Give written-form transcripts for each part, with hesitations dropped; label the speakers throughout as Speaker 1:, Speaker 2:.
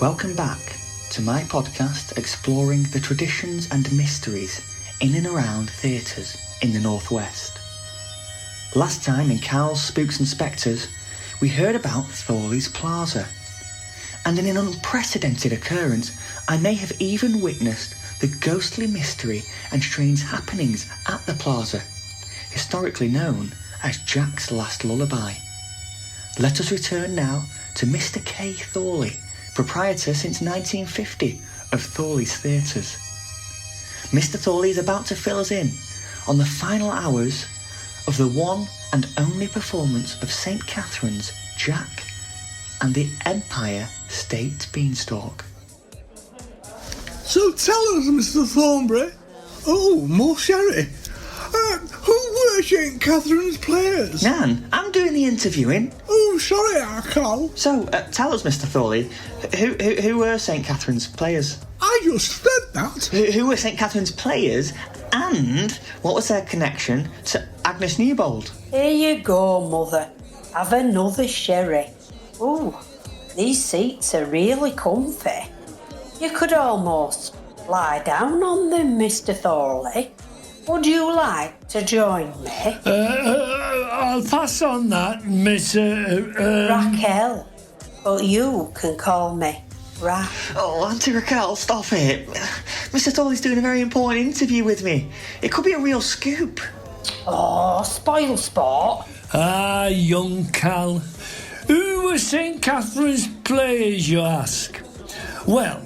Speaker 1: Welcome back to my podcast exploring the traditions and mysteries in and around theatres in the Northwest. Last time in Cal's Spooks and Spectres, we heard about Thorley's Plaza, and in an unprecedented occurrence, I may have even witnessed the ghostly mystery and strange happenings at the plaza, historically known as Jack's Last Lullaby. Let us return now to Mr K. Thorley, proprietor since 1950 of Thorleys Theatres. Mr Thorley is about to fill us in on the final hours of the one and only performance of St Catherine's Jack and the Empire State Beanstalk.
Speaker 2: So tell us, Mr Thornbury. Oh, more sherry. Who were St Catherine's players?
Speaker 1: Nan, I'm doing the interviewing.
Speaker 2: Oh, sorry, Raquel.
Speaker 1: So, tell us, Mr Thorley, who were St Catherine's players?
Speaker 2: I just said that.
Speaker 1: Who were St Catherine's players, and what was their connection to Agnes Newbold?
Speaker 3: Here you go, Mother. Have another sherry. Ooh, these seats are really comfy. You could almost lie down on them, Mr Thorley. Would you like to join me?
Speaker 4: I'll pass on that, Miss...
Speaker 3: Raquel. But you can call me Ra.
Speaker 1: Oh, Auntie Raquel, stop it. Mr Thorley's doing a very important interview with me. It could be a real scoop.
Speaker 3: Oh, spoil sport.
Speaker 4: Ah, young Cal. Who were St Catherine's players, you ask? Well,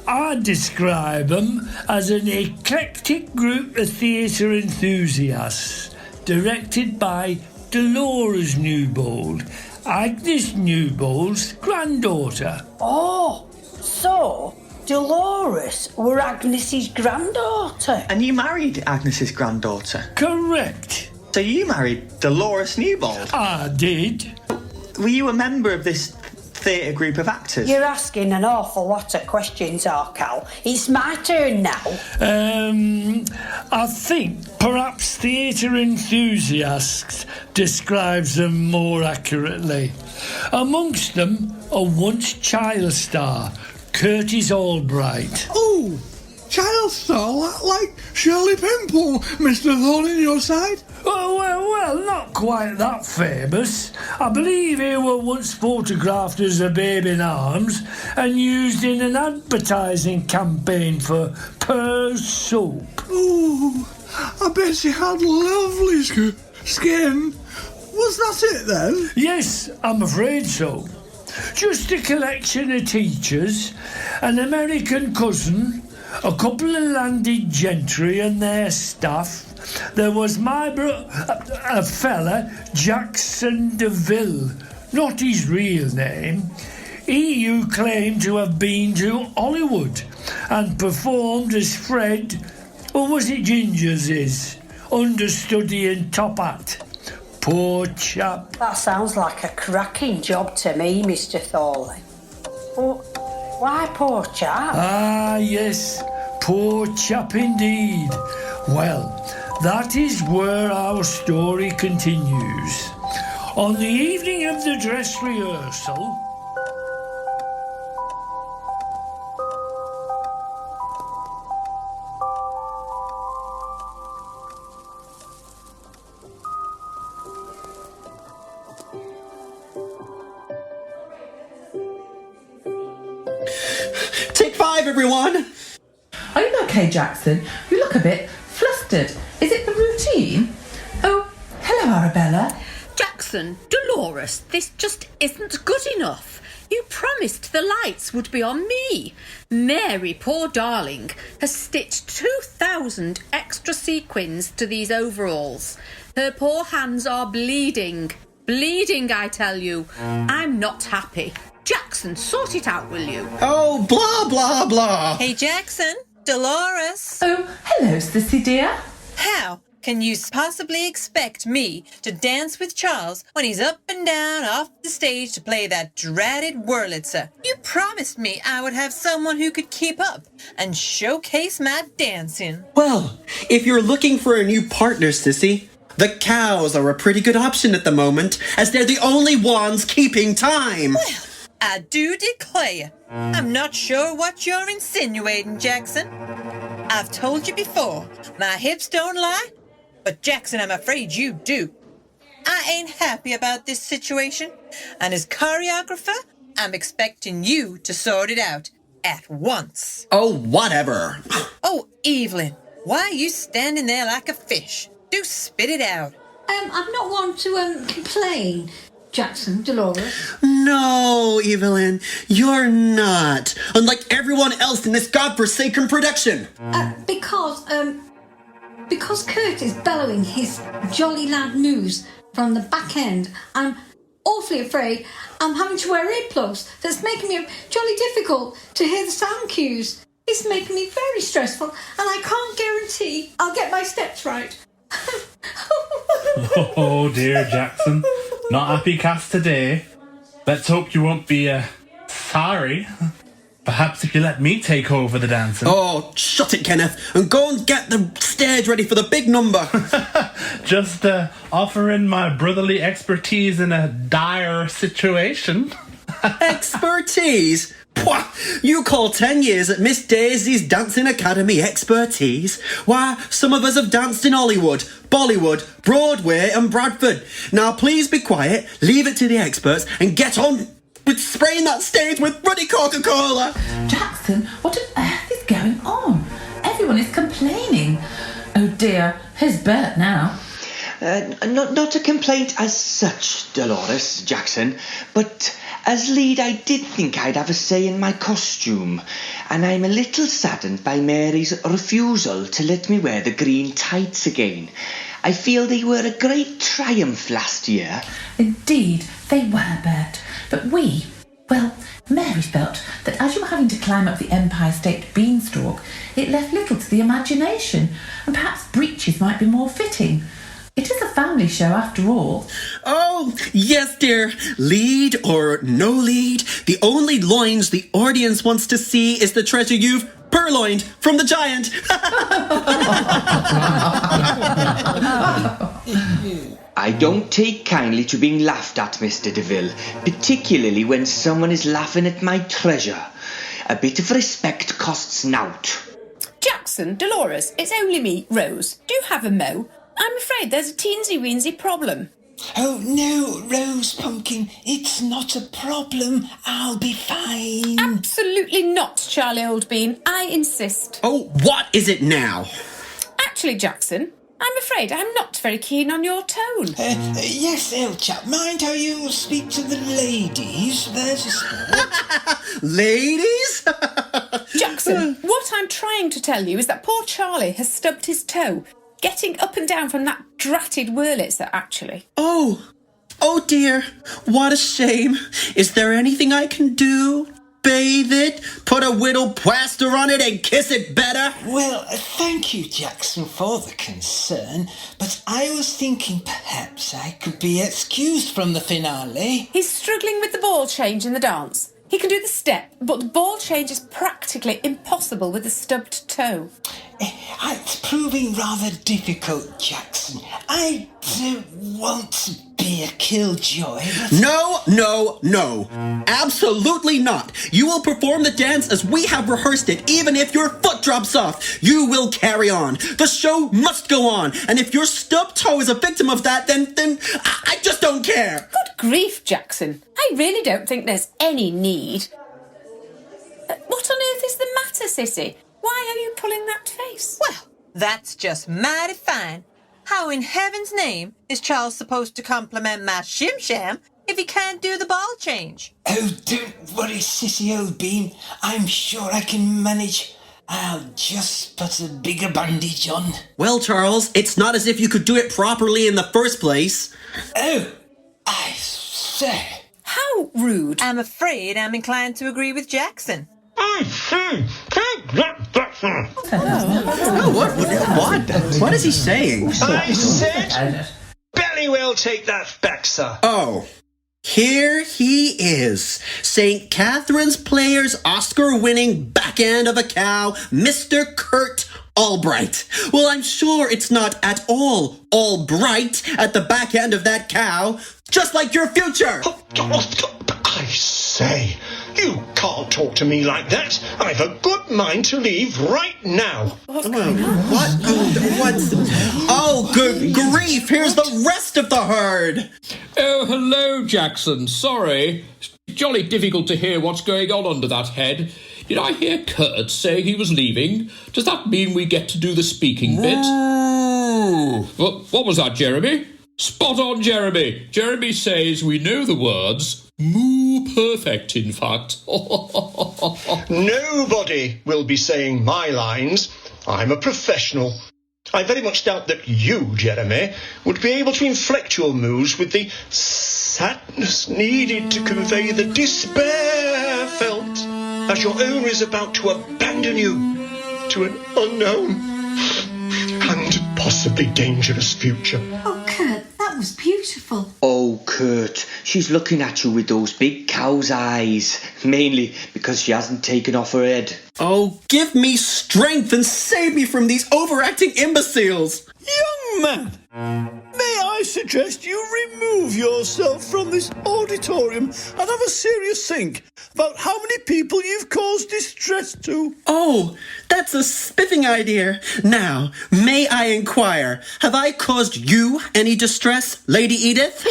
Speaker 4: I'd describe them as an eclectic group of theatre enthusiasts, directed by Dolores Newbold, Agnes Newbold's granddaughter.
Speaker 3: Oh, so Dolores were Agnes's granddaughter.
Speaker 1: And you married Agnes's granddaughter?
Speaker 4: Correct.
Speaker 1: So you married Dolores Newbold?
Speaker 4: I did.
Speaker 1: Were you a member of this theatre group of actors?
Speaker 3: You're asking an awful lot of questions, Raquel. It's my turn now.
Speaker 4: I think perhaps theatre enthusiasts describes them more accurately. Amongst them, a once child star, Curtis Albright.
Speaker 2: Oh, child star like Shirley Pimple, Mr Thorley on your side?
Speaker 4: Well, not quite that famous. I believe he were once photographed as a babe in arms and used in an advertising campaign for Pear's soap.
Speaker 2: Oh, I bet she had lovely skin. Was that it then?
Speaker 4: Yes, I'm afraid so. Just a collection of teachers, an American cousin, a couple of landed gentry and their staff. There was my a fella, Jackson DeVille, not his real name. He claimed to have been to Hollywood and performed as Fred, or was it Ginger's, understudy and top hat. Poor chap.
Speaker 3: That sounds like a cracking job to me, Mr Thorley. But why poor chap?
Speaker 4: Ah, yes, poor chap indeed. Well, that is where our story continues. On the evening of the dress rehearsal...
Speaker 5: Take 5, everyone!
Speaker 6: Are you okay, Jackson? You look a bit flustered. Is it the routine? Oh, hello, Arabella.
Speaker 7: Jackson, Dolores, this just isn't good enough. You promised the lights would be on me. Mary, poor darling, has stitched 2,000 extra sequins to these overalls. Her poor hands are bleeding. Bleeding, I tell you. I'm not happy. Jackson, sort it out, will you?
Speaker 5: Oh, blah, blah, blah.
Speaker 8: Hey, Jackson. Dolores.
Speaker 6: Oh, hello, Sissy dear.
Speaker 8: How can you possibly expect me to dance with Charles when he's up and down off the stage to play that dratted Wurlitzer? You promised me I would have someone who could keep up and showcase my dancing.
Speaker 5: Well, if you're looking for a new partner, Sissy, the cows are a pretty good option at the moment, as they're the only ones keeping time.
Speaker 8: Well, I do declare, I'm not sure what you're insinuating, Jackson. I've told you before, my hips don't lie, but Jackson, I'm afraid you do. I ain't happy about this situation, and as choreographer, I'm expecting you to sort it out at once.
Speaker 5: Oh, whatever.
Speaker 8: Oh, Evelyn, why are you standing there like a fish? Do spit it out.
Speaker 9: I'm not one to complain, Jackson, Dolores.
Speaker 5: No, Evelyn, you're not. Unlike everyone else in this godforsaken production.
Speaker 9: Because Kurt is bellowing his jolly lad news from the back end. I'm awfully afraid I'm having to wear earplugs. That's making it jolly difficult to hear the sound cues. It's making me very stressful, and I can't guarantee I'll get my steps right.
Speaker 10: Oh dear, Jackson. Not happy cast today. Let's hope you won't be sorry. Perhaps if you let me take over the dancing.
Speaker 5: Oh, shut it, Kenneth, and go and get the stage ready for the big number.
Speaker 10: Just offering my brotherly expertise in a dire situation.
Speaker 5: Expertise? Pwah! You call 10 years at Miss Daisy's Dancing Academy expertise? Why, some of us have danced in Hollywood, Bollywood, Broadway and Bradford. Now please be quiet, leave it to the experts, and get on with spraying that stage with ruddy Coca-Cola.
Speaker 6: Jackson, what on earth is going on? Everyone is complaining. Oh dear, here's Bert now.
Speaker 1: Not a complaint as such, Dolores, Jackson, but as lead I did think I'd have a say in my costume, and I'm a little saddened by Mary's refusal to let me wear the green tights again. I feel they were a great triumph last year.
Speaker 6: Indeed, they were, Bert. But Mary felt that as you were having to climb up the Empire State beanstalk, it left little to the imagination, and perhaps breeches might be more fitting. It is a family show after all.
Speaker 5: Oh, yes, dear. Lead or no lead, the only loins the audience wants to see is the treasure you've purloined from the giant.
Speaker 1: I don't take kindly to being laughed at, Mr. Deville, particularly when someone is laughing at my treasure. A bit of respect costs nought.
Speaker 7: Jackson, Dolores, it's only me, Rose. Do you have a mo? I'm afraid there's a teensy-weensy problem.
Speaker 2: Oh, no, Rose Pumpkin, it's not a problem. I'll be fine.
Speaker 7: Absolutely not, Charlie Oldbean. I insist.
Speaker 5: Oh, what is it now?
Speaker 7: Actually, Jackson, I'm afraid I'm not very keen on your tone.
Speaker 2: Yes, old chap, mind how you speak to the ladies? There's a sport.
Speaker 5: Ladies?
Speaker 7: Jackson, what I'm trying to tell you is that poor Charlie has stubbed his toe. Getting up and down from that dratted Wurlitzer, actually.
Speaker 5: Oh dear, what a shame. Is there anything I can do? Bathe it, put a whittle plaster on it and kiss it better?
Speaker 2: Well, thank you, Jackson, for the concern, but I was thinking perhaps I could be excused from the finale.
Speaker 7: He's struggling with the ball change in the dance. He can do the step, but the ball change is practically impossible with a stubbed toe.
Speaker 2: It's proving rather difficult, Jackson. I don't want to be a killjoy.
Speaker 5: No. Absolutely not. You will perform the dance as we have rehearsed it, even if your foot drops off. You will carry on. The show must go on. And if your stubbed toe is a victim of that, then I just don't care.
Speaker 7: Good grief, Jackson. I really don't think there's any need. What on earth is the matter, Sissy? Why are you pulling that face?
Speaker 8: Well, that's just mighty fine. How in heaven's name is Charles supposed to compliment my shim-sham if he can't do the ball change?
Speaker 2: Oh, don't worry, Sissy Old Bean. I'm sure I can manage. I'll just put a bigger bandage on.
Speaker 5: Well, Charles, it's not as if you could do it properly in the first place.
Speaker 2: Oh, I say.
Speaker 7: How rude.
Speaker 8: I'm afraid I'm inclined to agree with Jackson.
Speaker 5: Oh, what is he saying?
Speaker 11: I said, Belly will take that back, sir.
Speaker 5: Oh, here he is, St. Catherine's Players Oscar-winning backhand of a cow, Mr. Kurt Albright. Well, I'm sure it's not at all bright at the back end of that cow, just like your future.
Speaker 11: I say. say, you can't talk to me like that. I've a good mind to leave right now.
Speaker 5: What? Oh, good grief! Here's the rest of the herd!
Speaker 12: Oh, hello, Jackson. Sorry. It's jolly difficult to hear what's going on under that head. Did I hear Kurt saying he was leaving? Does that mean we get to do the speaking bit? What was that, Jeremy? Spot on, Jeremy. Jeremy says we know the words. Moo perfect, in fact.
Speaker 11: Nobody will be saying my lines. I'm a professional. I very much doubt that you, Jeremy, would be able to inflect your moves with the sadness needed to convey the despair felt as your owner is about to abandon you to an unknown and possibly dangerous future.
Speaker 9: Oh, Kurt, that was beautiful.
Speaker 1: Oh, Kurt, she's looking at you with those big cow's eyes, mainly because she hasn't taken off her head.
Speaker 5: Oh, give me strength and save me from these overacting imbeciles!
Speaker 4: Young man, may I suggest you remove yourself from this auditorium and have a serious think about how many people you've caused distress to?
Speaker 5: Oh, that's a spiffing idea. Now, may I inquire, have I caused you any distress, Lady Edith?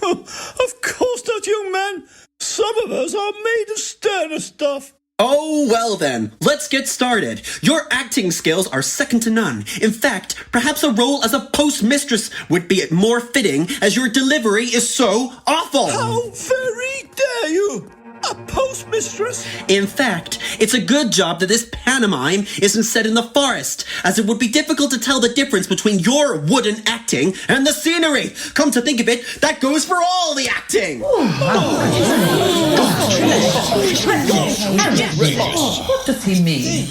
Speaker 4: Of course not, young man. Some of us are made of sterner stuff.
Speaker 5: Oh, well then, let's get started. Your acting skills are second to none. In fact, perhaps a role as a postmistress would be more fitting, as your delivery is so awful.
Speaker 4: How very dare you! A postmistress?
Speaker 5: In fact, it's a good job that this pantomime isn't set in the forest, as it would be difficult to tell the difference between your wooden acting and the scenery. Come to think of it, that goes for all the acting.
Speaker 6: What does he mean?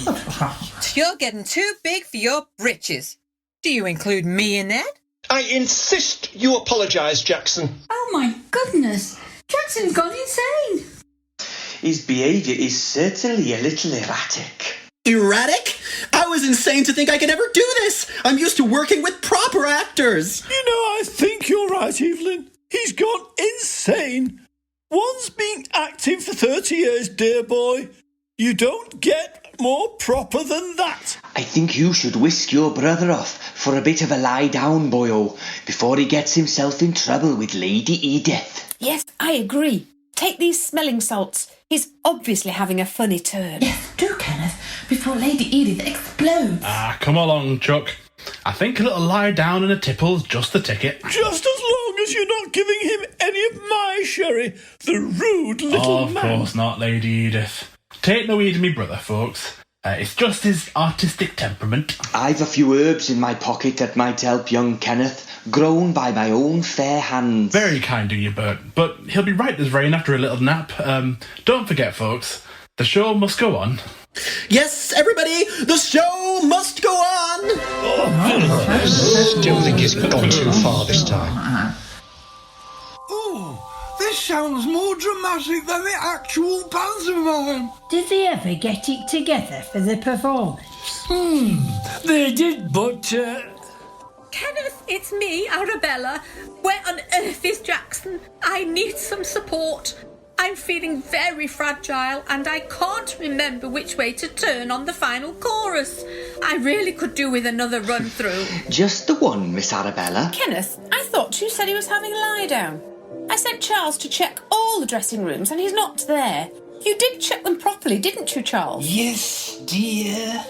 Speaker 8: You're getting too big for your britches. Do you include me in that?
Speaker 11: I insist you apologise, Jackson.
Speaker 9: Oh, my goodness. Jackson's gone insane.
Speaker 1: His behaviour is certainly a little erratic.
Speaker 5: Erratic? I was insane to think I could ever do this. I'm used to working with proper actors.
Speaker 4: You know, I think you're right, Evelyn. He's gone insane. One's been acting for 30 years, dear boy. You don't get more proper than that.
Speaker 1: I think you should whisk your brother off for a bit of a lie down, boyo, before he gets himself in trouble with Lady Edith.
Speaker 13: Yes, I agree. Take these smelling salts. He's obviously having a funny turn.
Speaker 6: Yes, do, Kenneth, before Lady Edith explodes.
Speaker 10: Come along, Chuck. I think a little lie down and a tipple's just the ticket.
Speaker 4: Just as long as you're not giving him any of my sherry, the rude little man.
Speaker 10: Of course not, Lady Edith. Take no heed of me brother, folks. It's just his artistic temperament.
Speaker 1: I've a few herbs in my pocket that might help young Kenneth, grown by my own fair hands.
Speaker 10: Very kind of you, Bert, but he'll be right as rain after a little nap. Don't forget, folks, the show must go on.
Speaker 5: Yes, everybody, the show must go on!
Speaker 11: I still think he's gone too far this time.
Speaker 14: Oh, this sounds more dramatic than the actual pantomime.
Speaker 3: Did they ever get it together for the performance?
Speaker 4: They did, but...
Speaker 7: Kenneth, it's me, Arabella. Where on earth is Jackson? I need some support. I'm feeling very fragile and I can't remember which way to turn on the final chorus. I really could do with another run through.
Speaker 1: Just the one, Miss Arabella.
Speaker 13: Kenneth, I thought you said he was having a lie down. I sent Charles to check all the dressing rooms and he's not there. You did check them properly, didn't you, Charles?
Speaker 2: Yes, dear.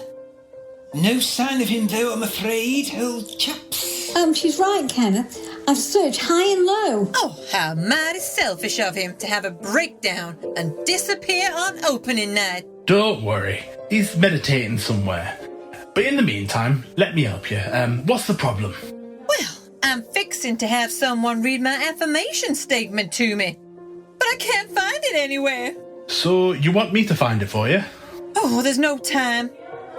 Speaker 2: No sign of him, though, I'm afraid, old chaps.
Speaker 9: She's right, Kenneth. I've searched high and low.
Speaker 8: Oh, how mighty selfish of him to have a breakdown and disappear on opening night.
Speaker 10: Don't worry, he's meditating somewhere. But in the meantime, let me help you. What's the problem?
Speaker 8: Well, I'm fixing to have someone read my affirmation statement to me, but I can't find it anywhere.
Speaker 10: So you want me to find it for you?
Speaker 8: Oh, there's no time.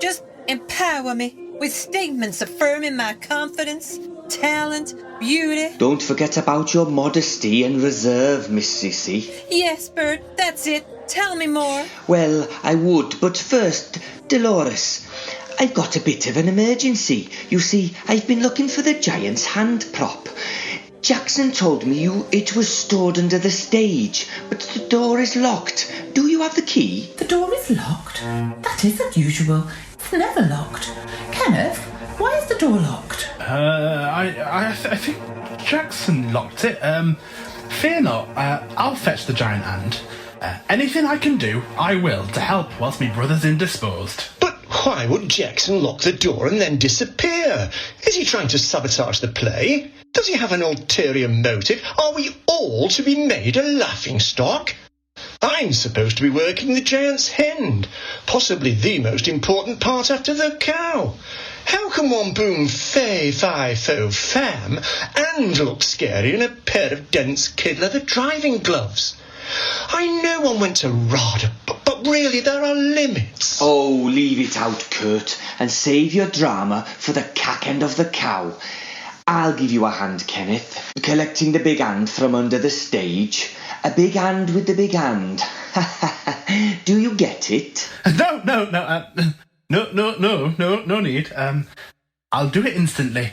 Speaker 8: Just empower me with statements affirming my confidence, talent, beauty.
Speaker 1: Don't forget about your modesty and reserve, Miss Sissy.
Speaker 8: Yes, Bert, that's it. Tell me more.
Speaker 1: Well, I would, but first, Dolores, I've got a bit of an emergency. You see, I've been looking for the giant's hand prop. Jackson told me it was stored under the stage, but the door is locked. Do you have the key?
Speaker 6: The door is locked? That is unusual. It's never locked. Kenneth, why is the door locked?
Speaker 10: I think Jackson locked it. Fear not, I'll fetch the giant hand. Anything I can do, I will, to help whilst my brother's indisposed.
Speaker 11: But why would Jackson lock the door and then disappear? Is he trying to sabotage the play? Does he have an ulterior motive? Are we all to be made a laughingstock? I'm supposed to be working the giant's hen, possibly the most important part after the cow. How can one boom fay, fi, fo, fam and look scary in a pair of dense kid leather driving gloves? I know one went to ROD, but really there are limits.
Speaker 1: Oh, leave it out, Kurt, and save your drama for the cack end of the cow. I'll give you a hand, Kenneth, collecting the big hand from under the stage. A big hand with the big hand. Do you get it?
Speaker 10: No need. I'll do it instantly.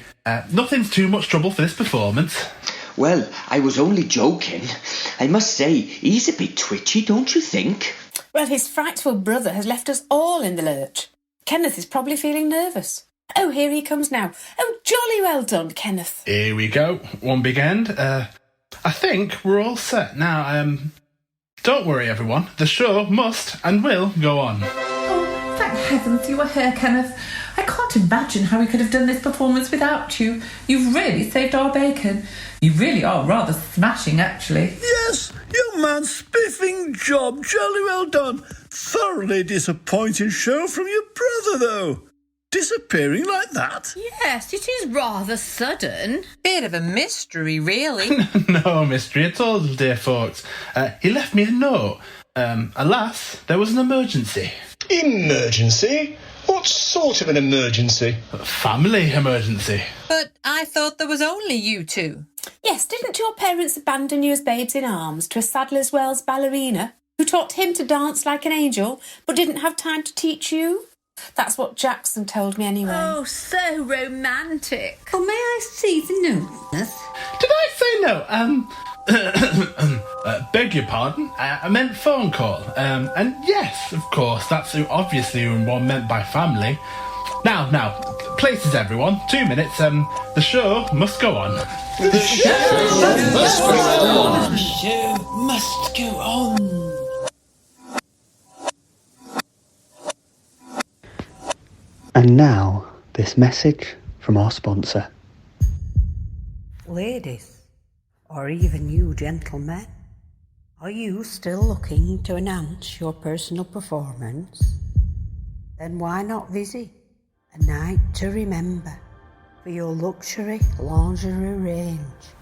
Speaker 10: Nothing's too much trouble for this performance.
Speaker 1: Well, I was only joking. I must say, he's a bit twitchy, don't you think?
Speaker 7: Well, his frightful brother has left us all in the lurch. Kenneth is probably feeling nervous. Oh, here he comes now. Oh, jolly well done, Kenneth.
Speaker 10: Here we go. One big end. I think we're all set now. Don't worry, everyone. The show must and will go on.
Speaker 6: Oh, thank heavens you were here, Kenneth. I can't imagine how we could have done this performance without you. You've really saved our bacon. You really are rather smashing, actually.
Speaker 14: Yes, young man, spiffing job, jolly well done. Thoroughly disappointing show from your brother, though. Disappearing like that?
Speaker 7: Yes, it is rather sudden.
Speaker 8: Bit of a mystery, really.
Speaker 10: No mystery at all, dear folks. He left me a note. Alas, there was an emergency.
Speaker 11: Emergency? What sort of an emergency?
Speaker 10: A family emergency.
Speaker 8: But I thought there was only you two.
Speaker 7: Yes, didn't your parents abandon you as babes in arms to a Sadler's Wells ballerina who taught him to dance like an angel but didn't have time to teach you? That's what Jackson told me anyway.
Speaker 13: Oh, so romantic.
Speaker 9: Oh, may I see the note?
Speaker 10: Did I say no? Beg your pardon. I meant phone call. And yes, of course, that's obviously one meant by family. Now, places everyone. 2 minutes. The show must go on.
Speaker 2: The show must go on.
Speaker 1: And now, this message from our sponsor.
Speaker 3: Ladies, or even you gentlemen, are you still looking to enhance your personal performance? Then why not visit A Night to Remember for your luxury lingerie range?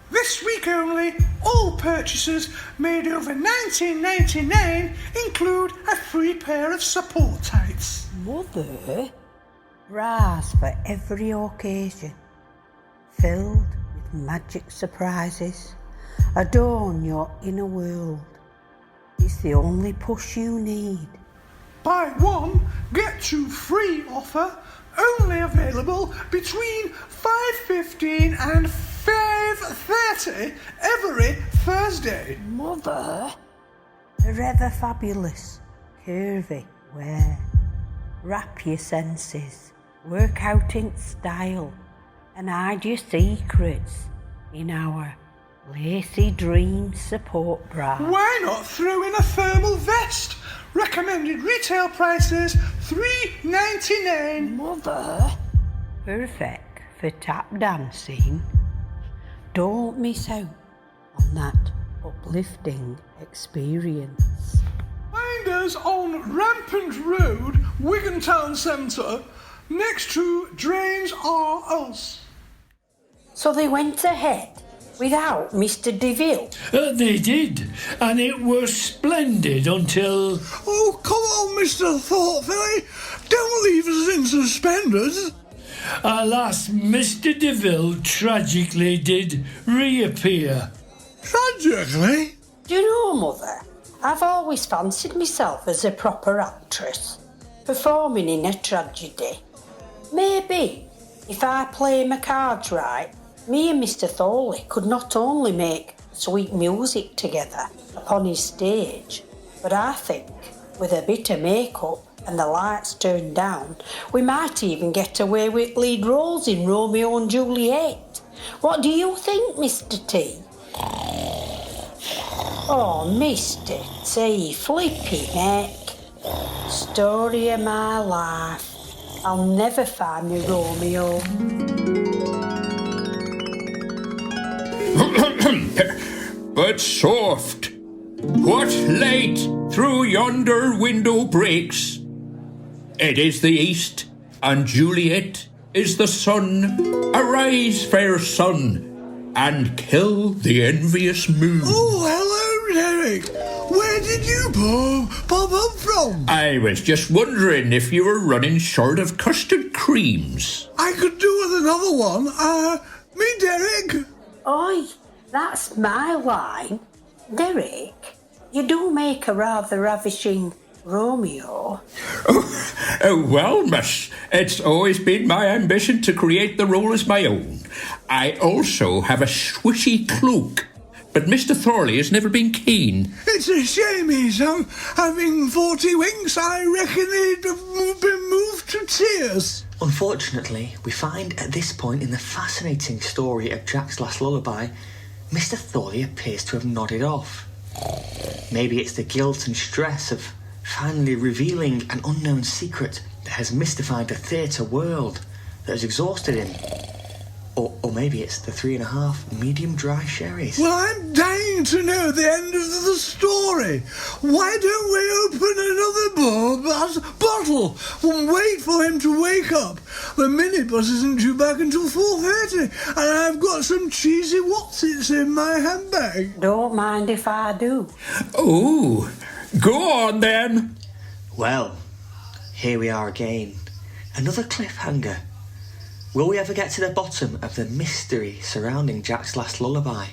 Speaker 14: This week only, all purchases made over $19.99 include a free pair of support tights.
Speaker 3: Mother, bras for every occasion, filled with magic surprises, adorn your inner world. It's the only push you need.
Speaker 14: Buy one, get two free offer, only available between 5:15 and 5:30 every Thursday.
Speaker 3: Mother, forever fabulous, curvy wear. Wrap your senses, work out in style, and hide your secrets in our lacy dream support bra.
Speaker 14: Why not throw in a thermal vest? Recommended retail prices $3.99.
Speaker 3: Mother, perfect for tap dancing. Don't miss out on that uplifting experience.
Speaker 14: Find us on Rampant Road, Wigan Town Centre, next to Drains R Us.
Speaker 3: So they went ahead without Mr DeVille?
Speaker 4: They did, and it was splendid until...
Speaker 14: Oh, come on, Mr Thorley. Don't leave us in suspenders.
Speaker 4: Alas, Mr DeVille tragically did reappear.
Speaker 14: Tragically?
Speaker 3: Do you know, Mother, I've always fancied myself as a proper actress, performing in a tragedy. Maybe, if I play my cards right, Me and Mr Thorley could not only make sweet music together upon his stage, but I think with a bit of makeup and the lights turned down, we might even get away with lead roles in Romeo and Juliet. What do you think, Mr T? Oh, Mr T, flippy neck. Story of my life. I'll never find me Romeo.
Speaker 12: But soft, what light through yonder window breaks? It is the east, and Juliet is the sun. Arise, fair sun, and kill the envious moon.
Speaker 14: Oh, hello, Derek. Where did you pop up from?
Speaker 12: I was just wondering if you were running short of custard creams.
Speaker 14: I could do with another one. Me, Derek.
Speaker 3: Oi, that's my line. Derek, you do make a rather ravishing Romeo.
Speaker 12: Well, miss, it's always been my ambition to create the role as my own. I also have a swishy cloak, but Mr Thorley has never been keen.
Speaker 14: It's a shame he's having 40 winks. I reckon he'd have been moved to tears.
Speaker 1: Unfortunately, we find at this point in the fascinating story of Jack's Last Lullaby, Mr Thorley appears to have nodded off. Maybe it's the guilt and stress of finally revealing an unknown secret that has mystified the theatre world, that has exhausted him. Or maybe it's the 3.5 medium dry sherries.
Speaker 14: Well, I'm dying to know the end of the story. Why don't we open another bottle and wait for him to wake up? The minibus isn't due back until 4:30, and I've got some cheesy whatsits in my handbag.
Speaker 3: Don't mind if I do.
Speaker 12: Oh, go on then.
Speaker 1: Well, here we are again. Another cliffhanger. Will we ever get to the bottom of the mystery surrounding Jack's Last Lullaby?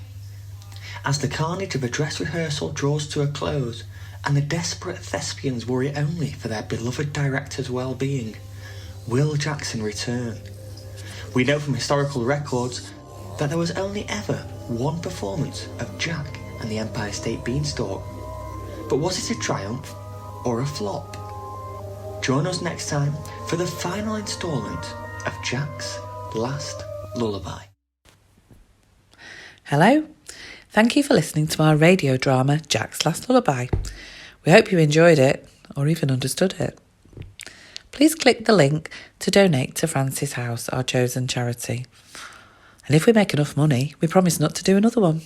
Speaker 1: As the carnage of a dress rehearsal draws to a close, and the desperate thespians worry only for their beloved director's well-being, will Jackson return? We know from historical records that there was only ever one performance of Jack and the Empire State Beanstalk. But was it a triumph or a flop? Join us next time for the final instalment of Jack's Last Lullaby.
Speaker 6: Hello. Thank you for listening to our radio drama, Jack's Last Lullaby. We hope you enjoyed it, or even understood it. Please click the link to donate to Francis House, our chosen charity. And if we make enough money, we promise not to do another one.